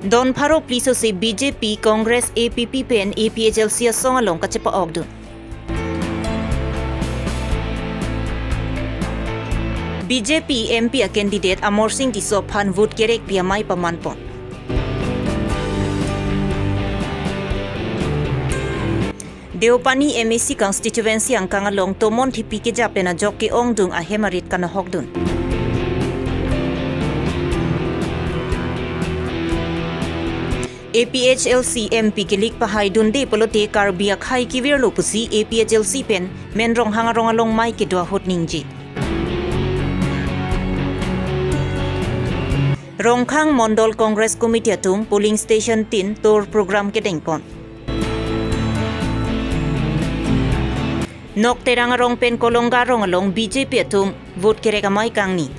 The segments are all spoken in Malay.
Don Pharo Pliso se BJP, Congress, APP pen APHLC song along kachepa ogdu. BJP MP a candidate Amor Singh Tiso Phan vote kerek pia mai pamanpon. Deopani MAC constituency ang kangalong tomon thipi ke japena jokke ongdung a hemarit kana hokdun. APHLC MP kilik pahay dunde polote Karbi akhai kiwir lopusi APHLC pen menrong hangarong along mai ke dua hot ningji. Rongkhang Mondol Congress Committee atung polling station 3 tour program ke dengpon. Nok terang rong pen kolongga rong along BJP atung vote kereka mai kangni.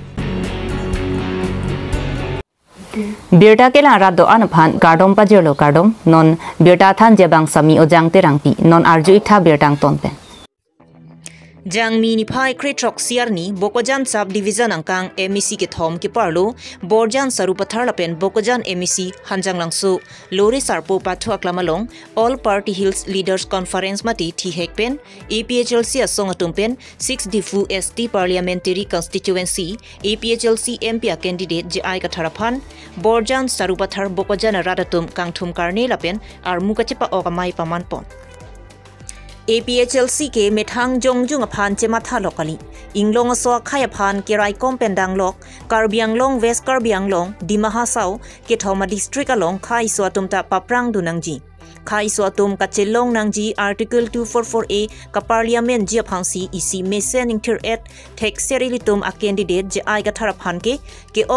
Birta ke lara do anaphan kardom pajelo kardom non birta than jebang sami ojang terangti non arju itha birtang tonpen. Jangmi ni phai kretrok siarni Bokojan sub division angkang MEC ke thom ke parlo Borjan Sarupathar lapen Bokojan MEC hanjang langsu lore sarpo pathu aklamalong all party hills leaders conference mati thi hekpen APHLC asong atumpen 6 difu ST parliamentary constituency APHLC MP candidate JI katharaphan Borjan Sarupathar Bokojan radatum kangthum karne lapen ar mukachepa okamai pamanpon. APHLC ke methang jongjung aphan chematha lokali inglong aswa khaya phan kerai kompendang lok Karbiang Long West Karbiang Long Dimahasau ke thoma district along khai swatumta paprang dunangji khai swatum kachelong nangji article 244A ka parliament ji phangsi isi mesen inter at thek serilitum a candidate je ai gathara phan ke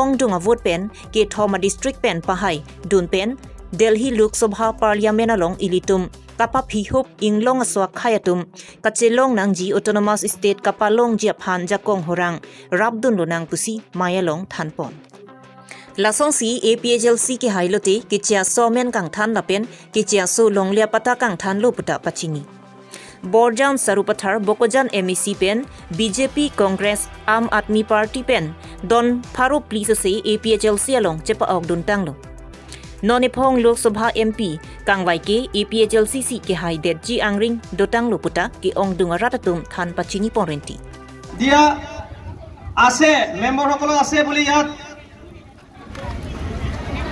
ongdung a vote pen ke thoma district pen pahai dun pen Delhi Lok Sabha parliament along ilitum kapa phihop inglong aswa khayatum kachelong nangji autonomous state kapalong ji phan jakong horang rabdun lonang pusi mayalong thanpon lasong si APHLC ke hailote ke chia somen kang than lapen ke chia so longlia pata kang than loputa pachini Borjan Sarupathar Bokojan MEC pen BJP Congress Aam Aadmi Party pen Don Pharo Pliso se APHLC along chepa ogdun tanglo Nonepong Lok Sabha MP kangwai ke APHLC ke haidet ji angring dotang loputa ke ongdung ratatum than pachini porenti dia ase member hokolo ase boli yat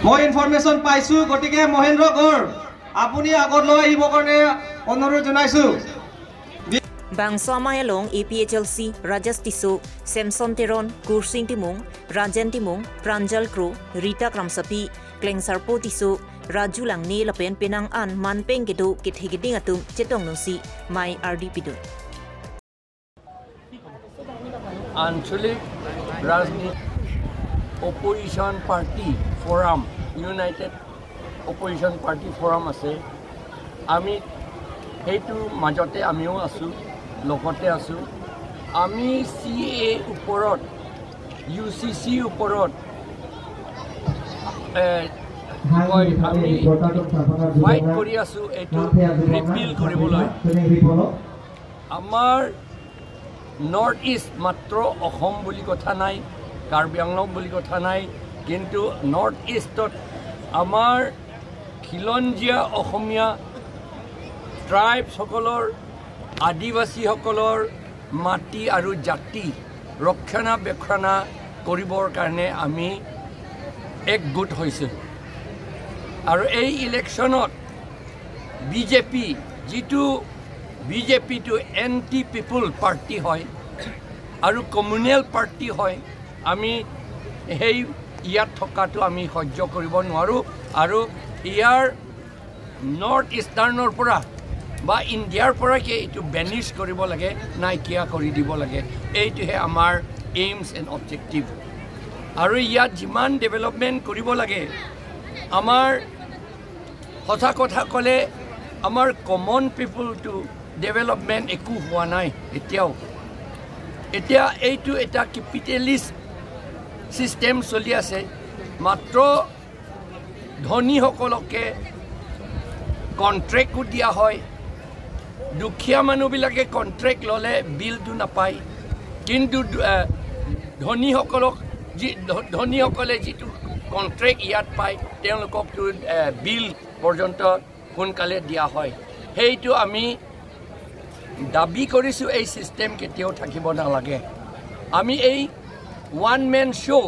moi information paisu gotike Mohendra Gor apuni agor loi ahibo karone onoro jonaisu Bangso Mayalong APHLC Rajas Tiso Samson Teron Kursing Timung Rajan Timung Pranjal Kro Rita Kramsapi Klengsar Potiso Raju Langne lapen penang an manpeng kedo kithigiding atum chetong nungsi mai RDP do Anchalik Rajni Opposition Party Forum United Opposition Party Forum ase ami heitu majote amio asu lokote asu ami CA uporot UCC uporot আমি ফাইট কৰি আছো এটো ৰিপিল কৰিবলৈ আমাৰ নৰ্থ ইষ্ট মাত্ৰ অসম বুলি কথা নাই কাৰ্বি আংলং বুলি কথা নাই কিন্তু নৰ্থ ইষ্টত আমাৰ খিলঞ্জীয়া অসমীয়া ট্ৰাইব সকলৰ আদিবাসী সকলৰ মাটি আৰু জাতি ৰক্ষণাবেক্ষণ কৰিবৰ কাৰণে আমি একগোট হৈছে আৰু এই ইলেকশ্যনত বিজেপি যেটো BJP too anti people party হয় আৰু কমিউনেল পাৰ্টি হয় আমি এই ইয়াত থকাটো আমি সহ্য কৰিব নোৱাৰো আৰু ইয়াৰ নৰ্থ ইষ্টাৰ্ণৰ পৰা বা ইণ্ডিয়াৰ পৰা কি এটো বেনিশ কৰিব লাগে নাইকিয়া কৰি দিব লাগে এইটোহে আমাৰ এইমছ এণ্ড অবজেক্টিভ আৰু ইয়াত যিমান ডেভেলপমেণ্ট কৰিব লাগে আমাৰ কথা কথা ক'লে আমাৰ কমন পিপল টু ডেভেলপমেণ্ট একো হোৱা নাই এতিয়া এইটো এটা কেপিটেলিষ্ট চিষ্টেম চলি আছে মাত্ৰ ধনীসকলকে কন্ট্ৰেক্ট দিয়া হয় দুখীয়া মানুহবিলাকে কন্ট্ৰেক্ট ল'লে বিলটো নাপায় কিন্তু ধনীসকলক ধনীসকলে যিটো কন্ট্ৰেক্ট ইয়াত পায় তেওঁলোকক বিল পৰ্যন্ত সোনকালে দিয়া হয় সেইটো আমি দাবী কৰিছোঁ এই সিস্টেম কেতিয়াও থাকিব নালাগে আমি এই ওয়ান ম্যান শো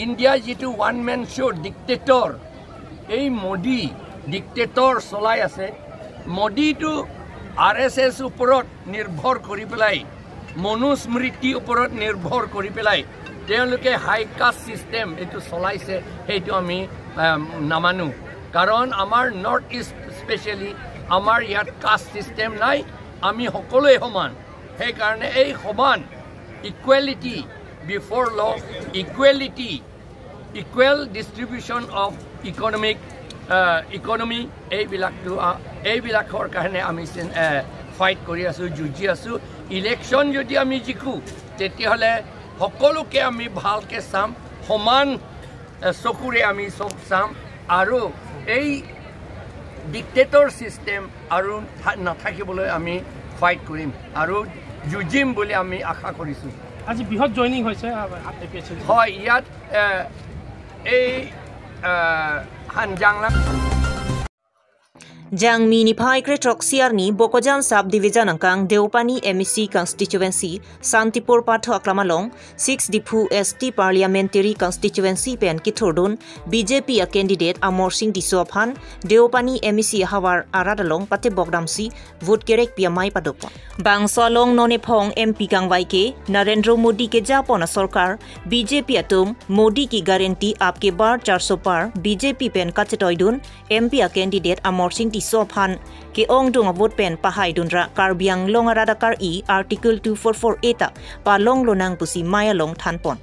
ইন্ডিয়া যেটো ওয়ান ম্যান শো ডিক্টেটৰ এই মোদী ডিক্টেটৰ চলাই আছে মোদীটো RSS ওপৰত নিৰ্ভৰ কৰি পেলাই মনুস্মৃতি ওপৰত নিৰ্ভৰ কৰি পেলাই তেওঁলোকে হাই কাষ্ট সিস্টেম এটো চলাইছে সেইটো আমি নামানো কাৰণ আমাৰ নৰ্থ ইষ্ট স্পেশালি আমাৰ ইয়াত কাষ্ট সিস্টেম নাই আমি সকলোৱে সমান সেই কাৰণে এই সমান ইকুৱেলিটি বিফৰ ল ইকুৱেলিটি ইকুৱেল ডিস্ট্ৰিবিউশন অফ ইকনমি এইবিলাকৰ কাৰণে আমি ফাইট কৰি আছো যুঁজি আছো ইলেকশন যদি আমি জিকো তেতিয়াহলে সকলোকে আমি ভালকে চাম সমান চকুৰে আমি সব চাম আৰু এই ডিক্টেটৰ সিস্টেম আৰু নাথাকিবলৈ আমি ফাইট কৰিম আৰু যুঁজিম বুলি আমি আশা কৰিছো আজি বৃহৎ জয়নিং হৈছে হয় ইয়াত এই হানজাংলা Jang mini pai kretrok siarni Bokojan sub division angkang Deopani MEC constituency Santipur Patho Aklamalong 6 Dipu ST parliamentary constituency pen Kiturdun BJP a candidate Amor Singh Disophan Deopani MEC Hawar Aradalong Pate Bogdamsi vote kerek piamai padopa Bangsolong Nonepong MP Gangwaike Narendra Modi ke Japona Sarkar BJP atum Modi ki guarantee aapke bar 400 par BJP pen kachetoidun MP a candidate Amor Singh Sophan ke ong dung vote pen pahai dunra Karbiang Longarada kar I article 2448 pa long lonang pusi maya long thanpon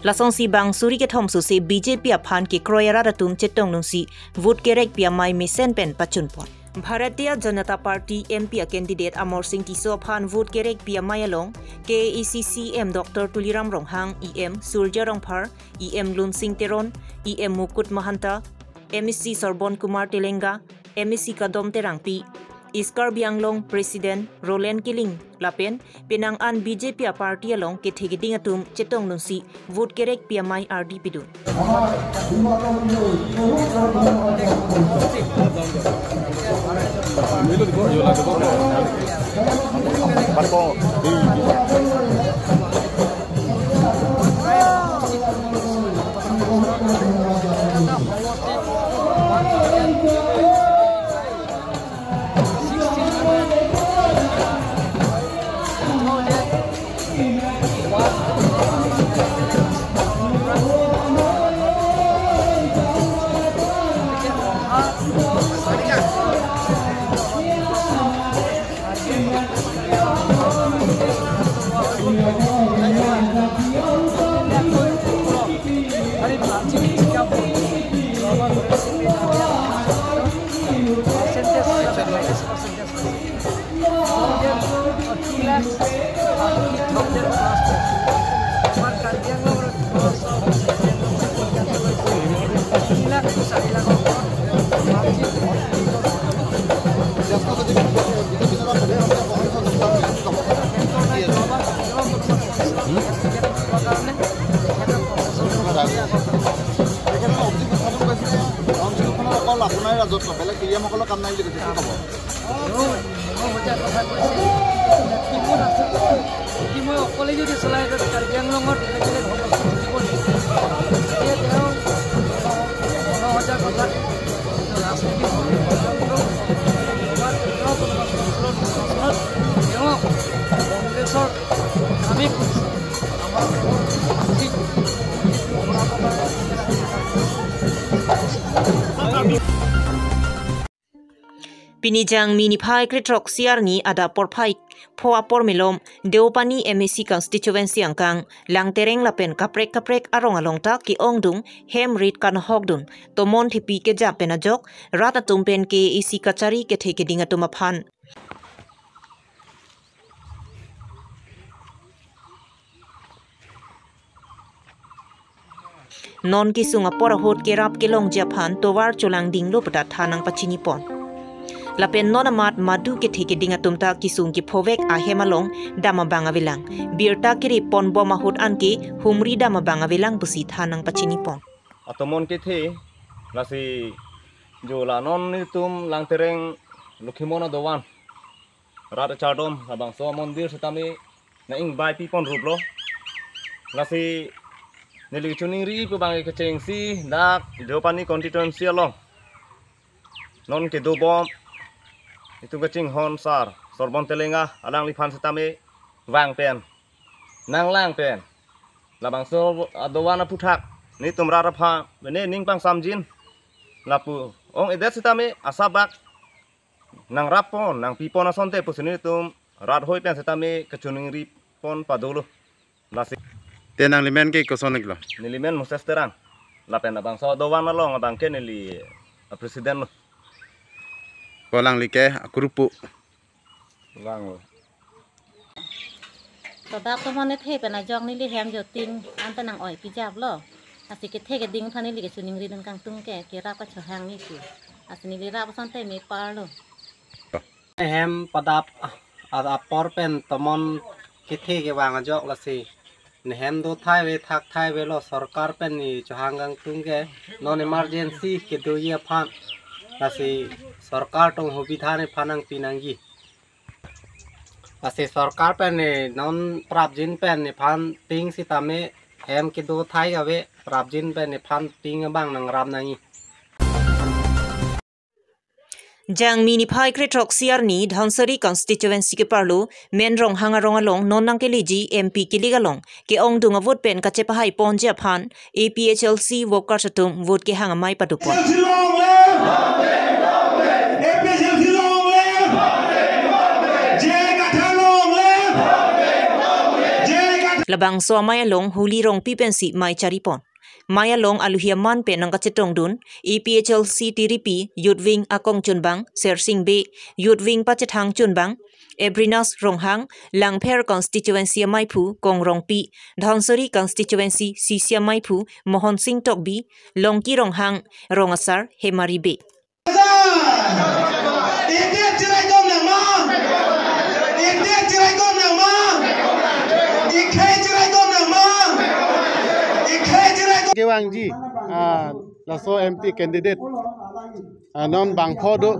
lasong si bang suri ke thom su se BJP aphan ke kroyara tum chetong nung si vote kerek pia mai mesen pen pachun pon Bharatiya Janata Party MP candidate Amor Singh Tisophan vote kerek pia maya long KECCM Dr Tuliram Ronghang EM Surja Rongphar EM Lun Singh Teron EM Mukut Mahanta MEC Sorbon Kumar Telenga MEC Kadom Terangpi Iskar Bianglong President Roland Killing Lapen Penang an BJP party along ke thegiding atum chetong nunsi vote kerek PMI RD pidun আপোনাৰ ৰাজত্ব বেলেগ ক্ৰিয়ামকলৰ কাম নাই বুলি কৈছে কি ক'ব মই অকলে যদি চলাই কাৰ্বি আংলঙত কংগ্ৰেছৰ আমি Pinijang mini pai kretrok siarni ada porpai phoa pormilom Deopani MEC constituency angkang langtereng lapen kaprek arong alongta ki ongdung hem rit kan hogdun tomon thipi ke japen ajok rata tumpen ke EC kachari ke theke dinga tumaphan non kisunga porahot ke rap ke long japhan towar cholang ding lopata thanang pachini pon Lapen nonamat madu ke theke dinga tumta kisung ki phovek ahemalong dama bangawilang birta kiri pon boma hut anke humri dama bangawilang busi thanang pachini pon atomon ke the lasi jo la non ni tum lang tereng lukhimona dowan rat chadom abang so mondir setami na ing bai pi pon rublo lasi nili chuning ri pu bang ke cheng si dak dopani constituency along non ke do bom itu kecing hon sar sorbon telenga alang liphan setami wang pen nang lang pen labang so adowana puthak ni tumra rapha bene ning pang samjin lapu ong edet setami asabak nang rapon nang pipon asonte pusini tum rat hoi pen setami kechuning ri pon padulu lasi tenang limen ke kosonik lo nilimen mustesterang lapen abang so dowana long abang ke nili presiden lo kolang like akurupu lang lo Bapak tu mana teh pernah jong ni li hem joting antar nang oi pijab lo. Asik kita ke ding thani li ke suning ri dengan kang ke kira apa cohang ni tu. Asik ni li rap santai me par lo. Hem padap apor pen tomon kithe ke wang jok lasi. Hem do thai ve thak thai ve lo sarkar pen ni cohang kang tung ke non emergency ke do ye phan lasi sarkar tong hobitha ne phanang pinangi. Asih sarkar pen ne non prabjin pen ne phan ting si tame hem ke do thai ave prabjin pen ne phan ting bang nang ram nangi Jang mini phai kretrok siar ni Dhansari constituency ke parlo menrong hangarong along nonang ke liji MP ke ligalong ke ong dunga vote pen ka chepahai ponja phan APHLC worker satum vote ke hanga mai padupon labang so maya long huli rong pipensi mai charipon maya long aluhia man pe nang kachetong dun EPHLC TRP Yudwing akong chunbang Sersing Be Yudwing pachethang chunbang Ebrinas ronghang Langpher constituency maipu kong rongpi Dhansari constituency Sisia maipu Mohon Singh Tokbi Longki ronghang Rongasar Hemari Be Kewang ji laso MP candidate non bangpho do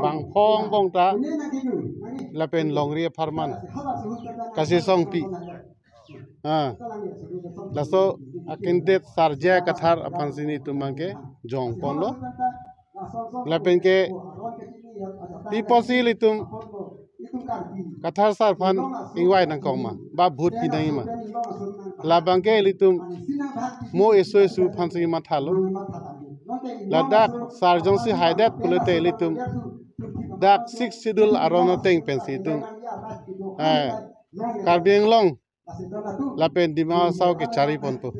bangphong bongta lapen longri farman kasi songpi laso candidate sarja kathar apansini tumangke jong pondo lapen ke piposil itum kathar sarfan ingwai nangkoma ba bhut pinai ma labangke litum mo eso fansi mathalo ladak sarjonsi haidat pulete litum dak 6 schedule arona teng pensi tum Karbi Long lapen dima saw ke chari ponpo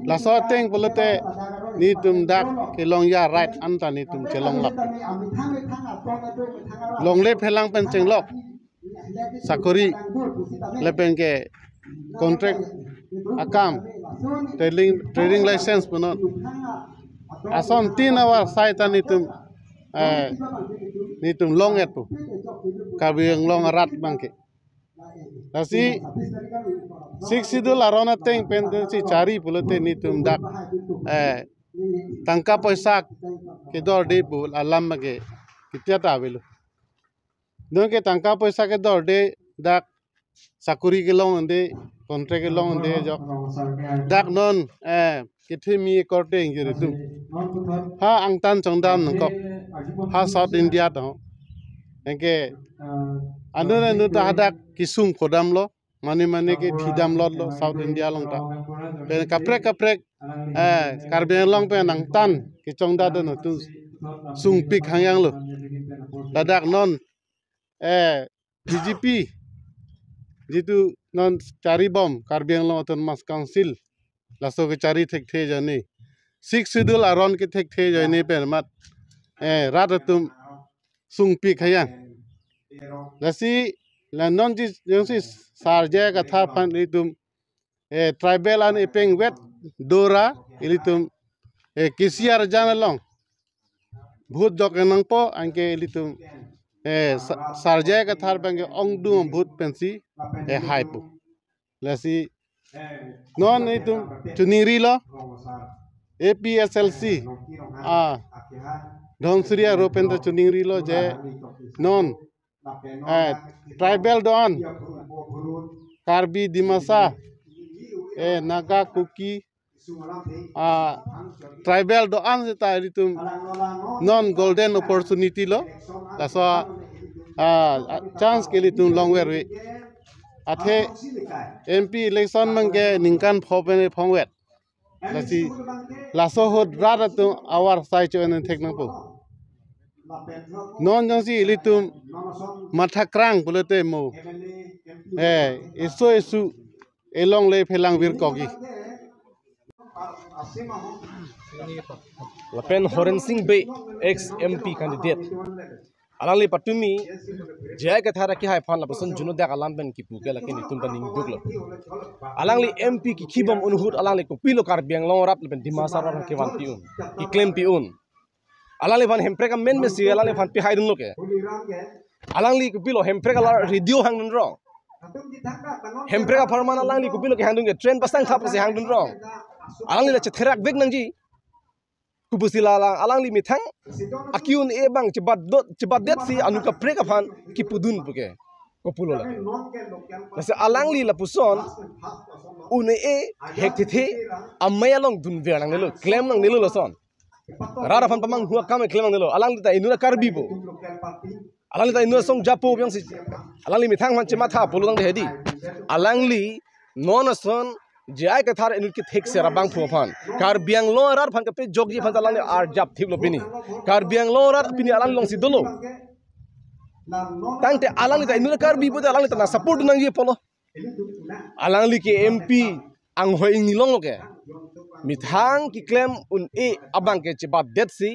la so teng pulete ni tum dak ke long ya right anta ni tum chelong lak long le phelang pen chenglok sakori lepen ke contract akam trading license punot ason 3 hour saita nitum long etu Karbi Long rat bangke lasi 6 sidul arona teng pen si cari pulate nitum dak tangka paisa ke dor de bul alam mage kityata avelo don ke tangka paisa ke dor de dak sakuri ke long ande contract ke long ande jok dak non kithimi korte ingire tum ha angtan chongdan ko ha South India to engke anura nuta hadak kisung kodam lo mane ke thidam lo South India long ta ben kaprek Karbi Long pe nang tan ki chongda do tu sung pik hangyang lo dadak non DGP jitu non cari bom Karbi Long Autonomous Council laso ke cari thek the jani 6 schedule aron ke thek the jani per mat ratatum sung pik hayang lasi la non ji sarja ka tha pan itum tribal an epeng wet dora ilitum kisiar janalong bhut jok nang po angke ilitum sarja ka thar bang ong du bhut pensi haipu lasi non itu cuniri lo APSLC don Surya ropenta cuniri lo je non tribal don Karbi Dimasa Naga Kuki tribal doan seta itu non golden opportunity lo laso chance ke li tum long way athe MP election mangke ningkan phobene phongwet lasi laso hot rada tu awar sai cho en thek nang po non jang si li tum matha krang bulate mo isu elong le phelang vir kogi Lapen Horen Singh Bay ex MP candidate alangli patumi jaya kathara ki hai phan la pasan juno dak alam ben ki puke la ken itum taning duglo alangli MP ki khibam unhut alangli ko pilo kar biang long rap ben dimasa rar ke wan piun ki claim piun alangli van hempre ka men mesi alangli van pi haidun loke alangli ko pilo hempre ka radio hang ro hempre ka farman alangli ko pilo ke hang dung train pasang thap se hang dun ro alangli la chetherak bek nang ji kubusila alangli mithang akiun e bang cebat det si anuka preka phan ki pudun puke kopulo la lase alangli la puson une e hektithe amayalong dun verang nelo claim nang nelo loson rara phan pamang huwa kam claim nang nelo alangli ta inuna karbi bo alangli ta inuna song japo byang si alangli mithang man chema tha polo nang hedi alangli non ason jai ka thar enul ki thek se rabang phu phan kar biang lo rar phan ka pe jogji phan talang ar jap thip lo pini kar biang lo rar pini alang long si dolo tangte alang li ta enul kar bi bo alang li ta na support nang ji polo alang li ki MP ang hoing ni long ke mithang ki claim un e abang ke chibat det si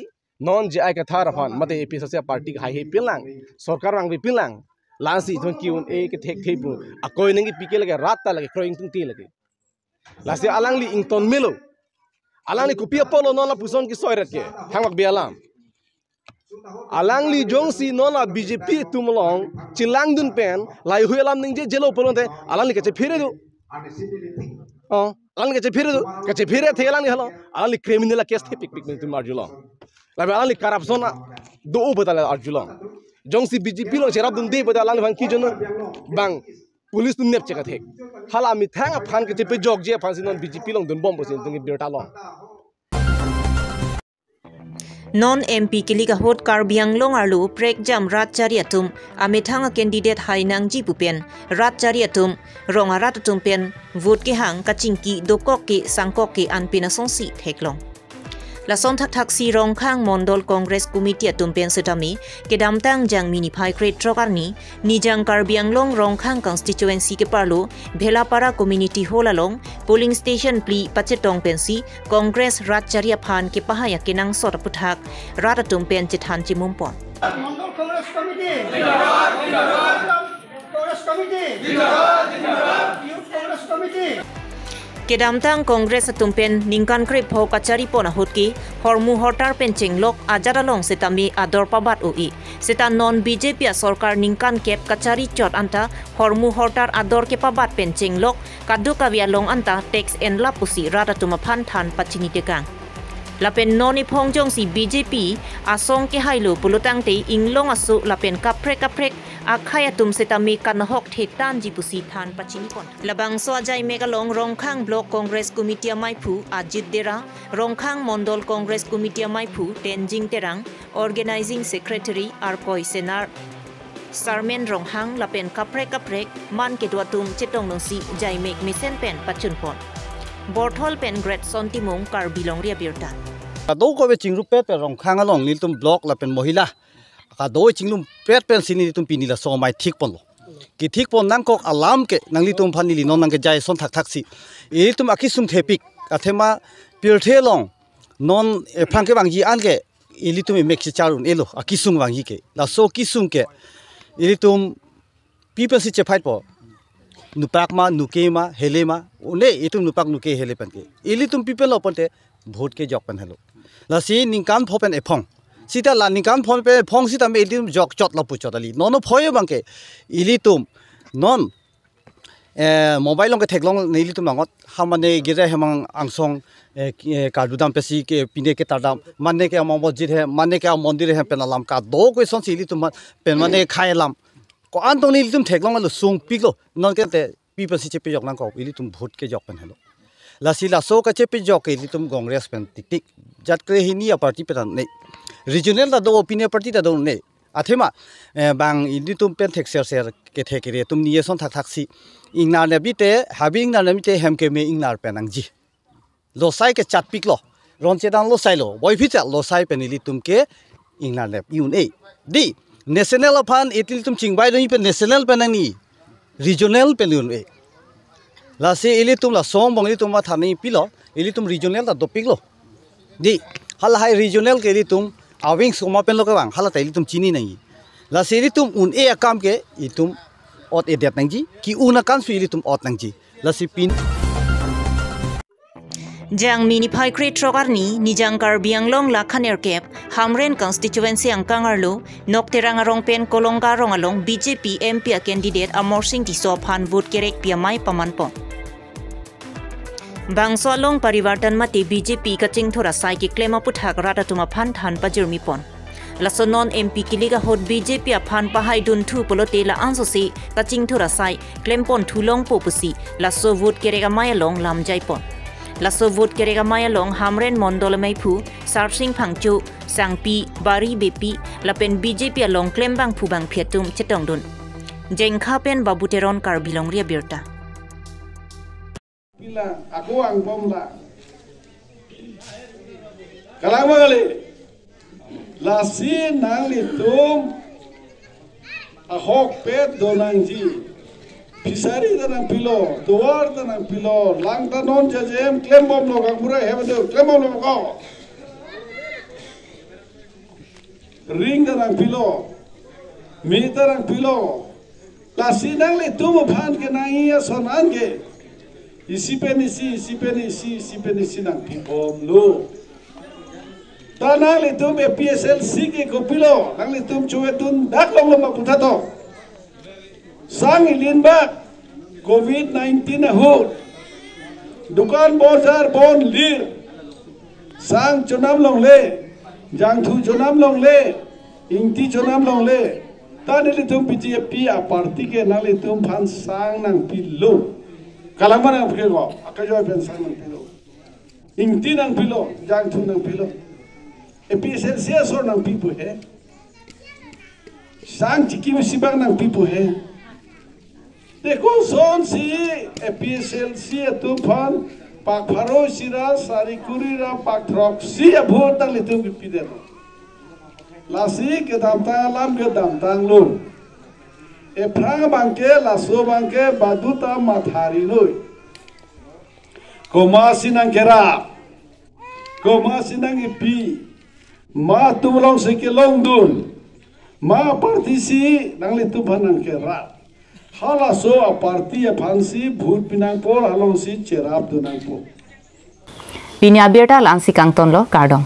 non jai ka thar phan mate AP social party hai he pilang sarkar ang bi pilang lansi thon ki un e ke thek thep akoi nang ki pike lage rat ta lage croing tung ti lage lasi alangli ington melo alangli kupia polo nona puson ki soiret ke hangak bialam alangli jongsi nona BJP tumlong chilang dun pen lai huelam ningje jelo polon te alangli ke phire do alangli ke phire the alangli halo alangli criminal case the pik tum arjulo labe alangli corruption do ubadala arjulo jongsi BJP lo jerab dun de badala alangli bang ki jono bang police tu nep cheka thek hala mi thang aphan ke pe jog je aphan sinon BJP long dun bom bosin tungi birta long non MP kilika hot karbiang long arlu prek jam rat chariatum amethanga candidate hainang ji pupen rat chariatum ronga rat tum pen vote ke hang kachingki dokok ke sangkok ke anpina songsi theklong la son thak thak si rong khang mondol congress committee tumpen setami kedam tang jang mini phai crate trokarni nijang karbiang long rong khang constituency ke parlo bhelapara community holalong polling station pli pachetong pensi congress ratcharia phan ke pahaya kenang sot puthak rat tumpen chithan chimumpon mondol congress committee congress committee youth congress committee kedamtang congress tumpen ningkan krip ho kachari pona hotki hormu hortar penching lok ajaralong setami ador pabat ui seta non BJP sarkar ningkan kep kachari chot anta hormu hortar ador ke pabat penching lok kadu kavia long anta tax en lapusi rata tumaphan than pachini tekang lapen noni phongjong si BJP asong ke hailu pulutang te inglong asu lapen kaprek akhaya tum setami kanhok thektan jipusi than pachini kon labang swajai megalong rongkhang block congress committee maipu ajit dera rongkhang mondol congress committee maipu tenjing terang organizing secretary arkoi senar sarmen ronghang lapen kaprek man ke duatum chetong nongsi jaimek mesen pen pachun pon borthol pen great sontimong Karbi Longri Abirta do ko be chingru pe rongkhang along niltum block la pen mohila ka do chinglum pet pen sini tum pinila so mai thik pon ki thik pon nang kok alam ke nangli tum phanili non nang ke jai son thak si e tum akisum thepik athema pirthe long non phang ke bangji an ke ili tum mek si charun elo akisung bangji ke la so kisung ke ili tum people si che fight po nupak ma nuke ma hele ma une itum nupak nuke hele pen ke ili tum people oponte vote ke jok pen hello la si ningkan phopen ephong sita la ningkan phon pe phong sita me ilim jok chot la pu chotali nono phoye bangke ilitum non mobile long ke theklong nei li tum langot hamane gira hemang angsong kadudam pesi ke pine ke tadam manne ke among mosjid he manne ke mondir he penalam ka do question sili tum pen mane khailam ko antong ni li tum theklong lu sung piklo non ke te people si chepe jok nang ko ili tum vote ke jok pen hello la sila so ka chepe jok ke li tum congress pen tik tik jat kre hini ya party petan nei regional da do opinion party da do nei athema bang ini tum pen thek ser ke thekire tum niye son thak si ingnar ne bite having na ne bite hem ke me ingnar penang ji lo sai ke chat pik lo ron che dang lo sai lo boy phi cha lo sai penili tum ke ingnar ne yun e di national fan itil tum chingbai do pe national penang ni regional pelun e la se ili tum la song bang ili tum ma thani pilo ili tum regional da do pik lo di hal hai regional ke ili tum awing suma pen lo ka bang hala tai ili tum chini nai la se ili tum un e akam ke itum ot edet nangji ki una kan su ili tum ot nangji la si pin jang mini phai kre trogarni nijang Karbi Anglong la khaner kep hamren constituency angkangarlo nokterang arong pen kolonga rong along BJP MP candidate Amor Singh Tiso phan vote kerek piamai pamanpon bangso along parivartan mate BJP kaching thora sai ki claim aputhak rata tuma phan than pajurmi pon laso non MP kiliga hot BJP aphan pahai dun thu polote la anso se kaching thora sai claim pon thulong popusi laso vote kerega mai long lam jai pon laso vote kerega maya long hamren mondol mai phu sarsing phangchu sangpi bari bepi lapen BJP along claim bang phu bang phetum chetong dun jengkha pen babuteron Karbi Longri Abirta pila aku ang bom la kalang magali la si nang li tum ahok pet donangji Pisari tanang pilo, duar tanang pilo, lang tanon jajem, claim bom lo kang murai hebat do, claim bom lo kau. Ring tanang pilo, mi tanang pilo, la sinang le tumo phan ke nangiya sonan ke, isi penisi nang pibom lo. Tanang le tum PSLC ke kopilo, nang le tum cuetun dak long lo maputato. Sang ilin bak COVID-19 ahut dukan bozar bon lir sang chonam long le jang thu chonam long le ingti chonam long le tani le tum BJP a party ke nali tum phan sang nang pillo kalamana phke go akajo pen sang nang pillo ingti nang pillo jang thu nang pillo PSLC sor nang pipu he sang chiki musibang nang pipu he देखो सोन सी PSLC तूफान पाक फरोशिरा सारिकुरीरा पाक थ्रॉक्सी अभूत तक लितुम की पीदे लासी के दामता लाम के दामता लो फ्रांग बांके लासो बांके बादुता माथारी लो कोमासिनंग केरा कोमासिनंग पी मा तुमलों से के लोंग दून मा पार्टीसी नंगली तूफान नंग केरा hala so a party a phansi bhut pinang por halong si cherap dunang po Pinya Abirta lansi kangton lo kardong